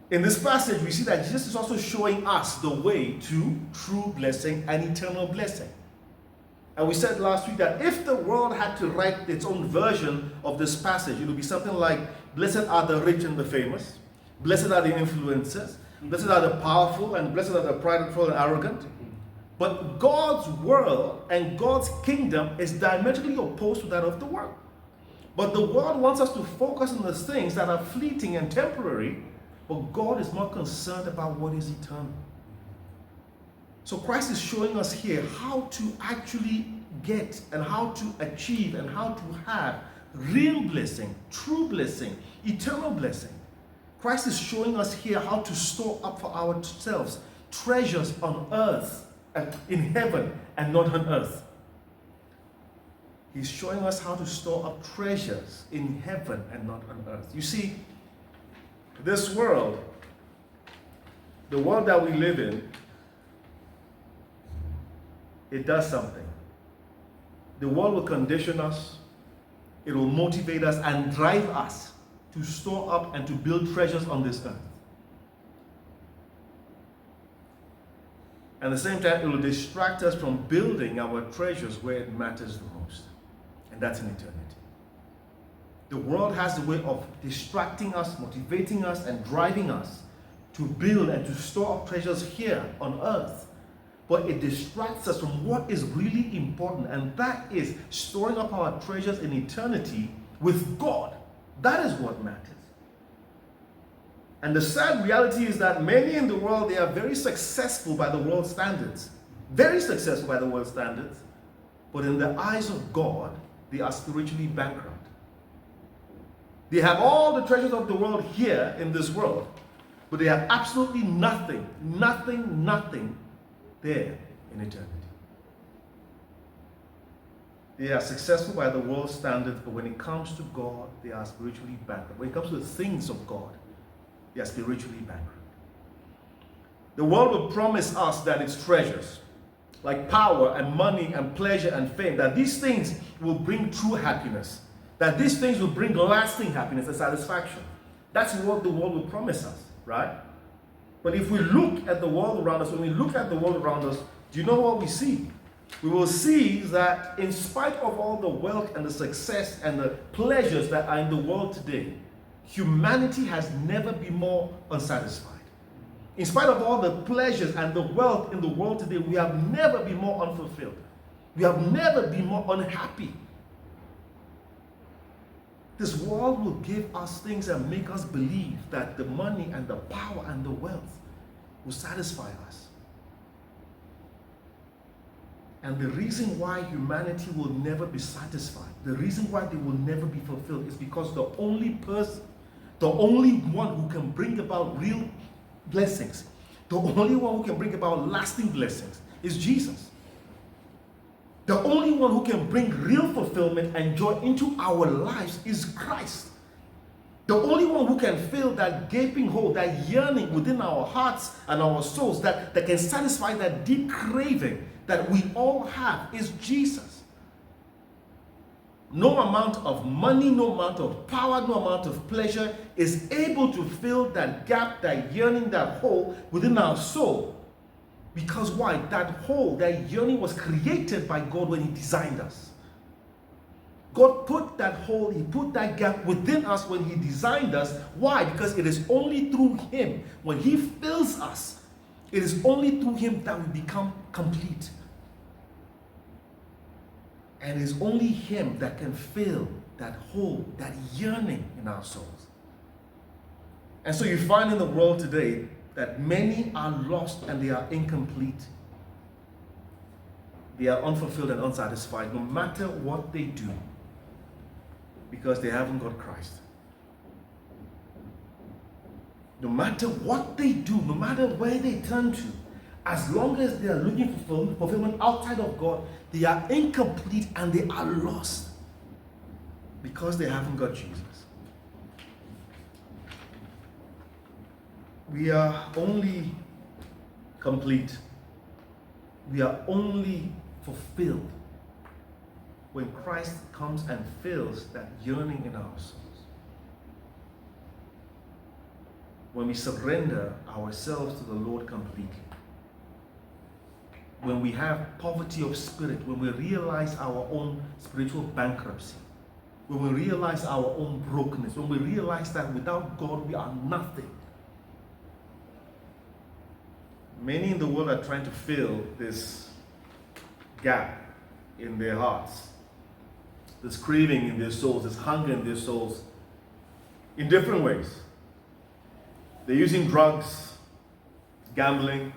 In this passage, we see that Jesus is also showing us the way to true blessing and eternal blessing. And we said last week that if the world had to write its own version of this passage, it would be something like, blessed are the rich and the famous, blessed are the influencers, blessed are the powerful, and blessed are the prideful and arrogant. But God's world and God's kingdom is diametrically opposed to that of the world. But the world wants us to focus on the things that are fleeting and temporary, but God is more concerned about what is eternal. So Christ is showing us here how to actually get and how to achieve and how to have real blessing, true blessing, eternal blessing. Christ is showing us here how to store up for ourselves treasures on earth, in heaven, and not on earth. He's showing us how to store up treasures in heaven and not on earth. You see, this world, the world that we live in, it does something. The world will condition us, it will motivate us and drive us to store up and to build treasures on this earth. At the same time, it will distract us from building our treasures where it matters the most, and that's in eternity. The world has a way of distracting us, motivating us, and driving us to build and to store up treasures here on earth. But it distracts us from what is really important, and that is storing up our treasures in eternity with God. That is what matters. And the sad reality is that many in the world, they are very successful by the world's standards. Very successful by the world's standards. But in the eyes of God, they are spiritually bankrupt. They have all the treasures of the world here in this world, but they have absolutely nothing there in eternity. They are successful by the world's standards, but when it comes to God, they are spiritually bankrupt. When it comes to the things of God, they are spiritually bankrupt. The world will promise us that its treasures, like power and money and pleasure and fame, that these things will bring true happiness, that these things will bring lasting happiness and satisfaction. That's what the world will promise us, right? But if we look at the world around us, when we look at the world around us, do you know what we see? We will see that in spite of all the wealth and the success and the pleasures that are in the world today, humanity has never been more unsatisfied. In spite of all the pleasures and the wealth in the world today, we have never been more unfulfilled. We have never been more unhappy. This world will give us things and make us believe that the money and the power and the wealth will satisfy us. And the reason why humanity will never be satisfied, the reason why they will never be fulfilled, is because the only person, the only one who can bring about real blessings, the only one who can bring about lasting blessings is Jesus. The only one who can bring real fulfillment and joy into our lives is Christ. The only one who can fill that gaping hole, that yearning within our hearts and our souls, that can satisfy that deep craving that we all have, is Jesus. No amount of money, no amount of power, no amount of pleasure is able to fill that gap, that yearning, that hole within our soul. Because why? That hole, that yearning was created by God when He designed us. God put that hole, He put that gap within us when He designed us. Why? Because it is only through Him, when He fills us, it is only through Him that we become complete. And it is only Him that can fill that hole, that yearning in our souls. And so you find in the world today that many are lost and they are incomplete. They are unfulfilled and unsatisfied no matter what they do, because they haven't got Christ. No matter what they do, no matter where they turn to, as long as they are looking for fulfillment outside of God, they are incomplete and they are lost because they haven't got Jesus. We are only complete, we are only fulfilled when Christ comes and fills that yearning in our souls. when we surrender ourselves to the Lord completely. When we have poverty of spirit, when we realize our own spiritual bankruptcy, when we realize our own brokenness, when we realize that without God we are nothing. Many in the world are trying to fill this gap in their hearts, this craving in their souls, this hunger in their souls, in different ways. They're using drugs, gambling,